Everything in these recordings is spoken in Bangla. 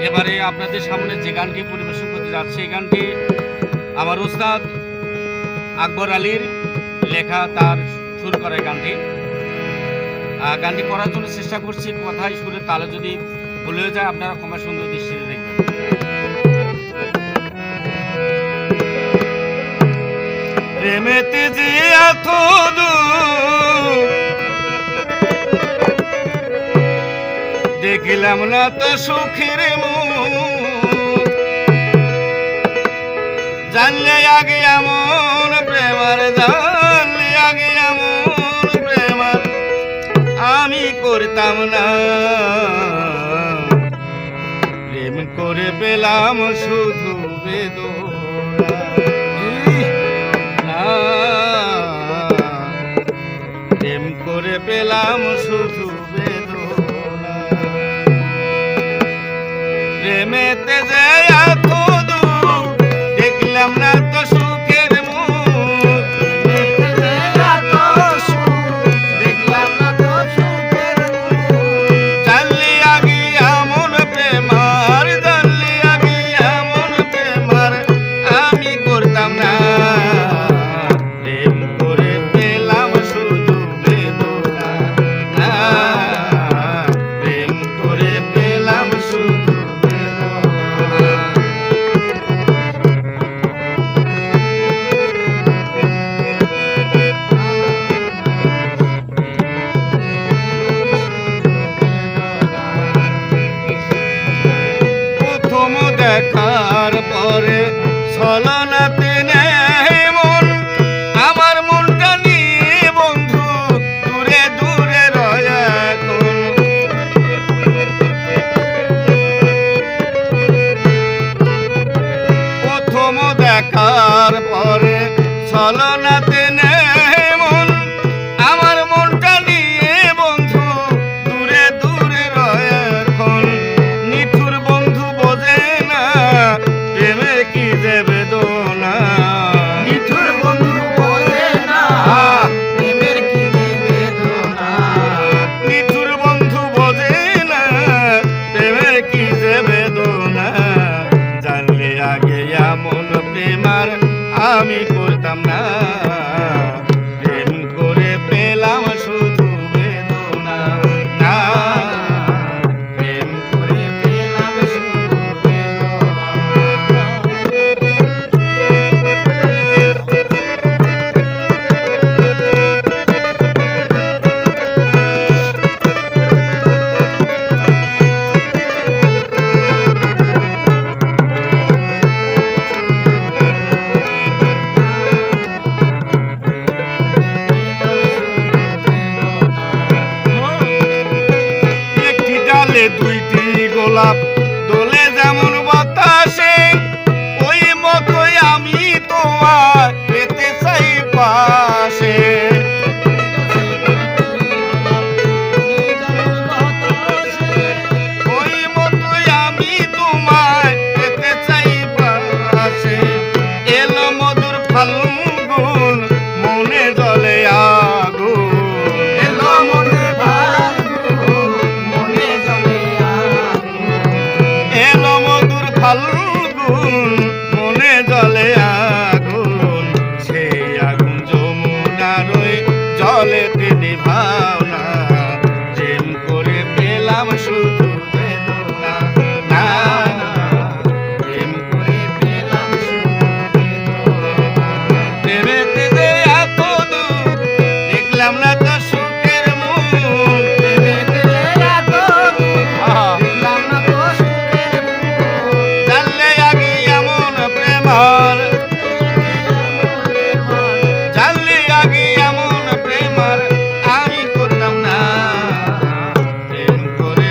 এবারে আপনাদের সামনে যে গানটি পরিবেশন করতে যাচ্ছে এই গানটি আমার উস্তাদ আকবর আলীর লেখা, তার সুর করা গানটি। গানটি করার জন্য চেষ্টা করছি, কথায় সুরে তালে যদি ভুল হয়ে যায় আপনারা ক্ষমা সুন্দর দৃষ্টিতে দেখবেন। প্রেমেতে যে এত দেখিলাম না তো সুখের মুখ, জানলে আগে এমন প্রেমার, জানলে আগে এমন প্রেমার আমি করতাম না। প্রেম করে পেলাম শুধু বেদনা, প্রেম করে পেলাম শুধু বেদনা। প্রেমেতে যে এত দূর দেখলাম না তো সুখের মুখ, দেখলাম না তো সুখের মুখ, জানলি আগে এমন প্রেমার, জানলি আগে এমন প্রেমার আমি করতাম না। প্রেম করে পেলাম শুধু বেদনা, প্রেম করে পেলাম শুধু দেখার পরে ছলনাতে নেই মন, আমার মনটা নিয়ে বন্ধু দূরে দূরে রয় এখন। প্রথম দেখার পরে ছলনাতে নেই মন, আমার মনটা নিয়ে বন্ধু দূরে দূরে রয় এখন। নিঠুর বন্ধু বোঝে না প্রেমের কি যে বেদনা, নিঠুর বন্ধু বোঝে না প্রেমের কি যে বেদনা, নিঠুর বন্ধু বোঝে না প্রেমের কি যে বেদনা। জানলে আগে এমন প্রেমার আমি করতাম না, প্রেম করে পেলাম শুধু বেদনা, না প্রেম করে পেলাম শুধু দুইটি গোলাপ দোলে যেমন বাতাসে, ওই মতোই আমি তোমার পেতে চাই পাশে। ওই মতোই আমি তোমার পেতে চাই পাশে। এলো মধুর ফাল্গুন মনে জলে আগুন, এলো মধুর ফাল্গুন মনে জলে আগুন, সেই আগুন যমুনার ওই জলেতে নিভাও না। প্রেম করে পেলাম শুধু বেদনা, না প্রেম করে পেলাম শুধু বেদনা। প্রেমেতে যে এত দূর দেখলাম না তো সুখের মুখ, প্রেমেতে যে এত দূর দেখলাম না তো সুখের মুখ, জানলে আগে এমন প্রেমার, জানলে আগে এমন প্রেমার আমি করতাম না। প্রেম করে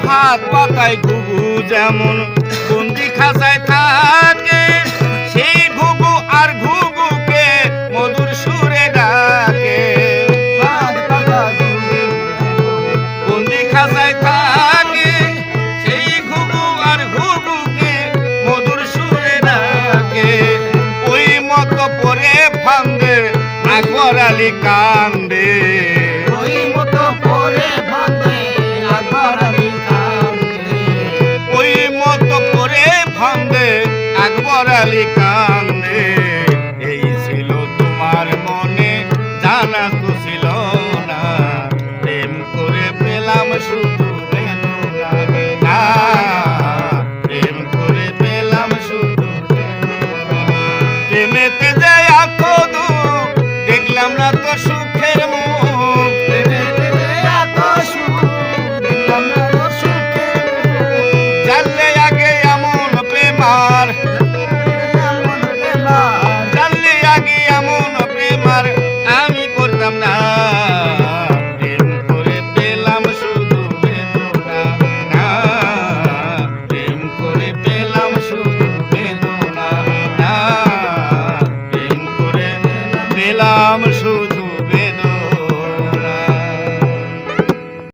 হাত পাতায় ঘুঘু যেমন বন্দি খাঁচায় থাকে, সেই ঘুঘু আর ঘুঘুকে মধুর সুরে ডাকে। বন্দি খাঁচায় থাকে, সেই ঘুঘু আর ঘুঘুকে মধুর সুরে ডাকে। ওই মতো পরে ফান্দে আকবর আলী কান্দে ওই মতো করে ভাঙে আকবর আলী কান্দে ওই মতো করে ভাঙে আকবর আলী কান্দে এই ছিল তোমার মনে জানা তো ছিল না প্রেম করে পেলাম শুধু বেদনা না প্রেম করে পেলাম শুধু প্রেমেতে যে আঁকো দুঃখ দেখলাম না তো সুখের মুখ প্রেমেতে এত সুখ দেখলাম না তো সুখের জানলে আগে এমন প্রেমার এমন প্রেমার জানলে আগে এমন প্রেমার আমি করতাম না প্রেম করে পেলাম শুধু বেদনা না প্রেম করে পেলাম শুধু বেদনা না প্রেম করে পেলাম শুধু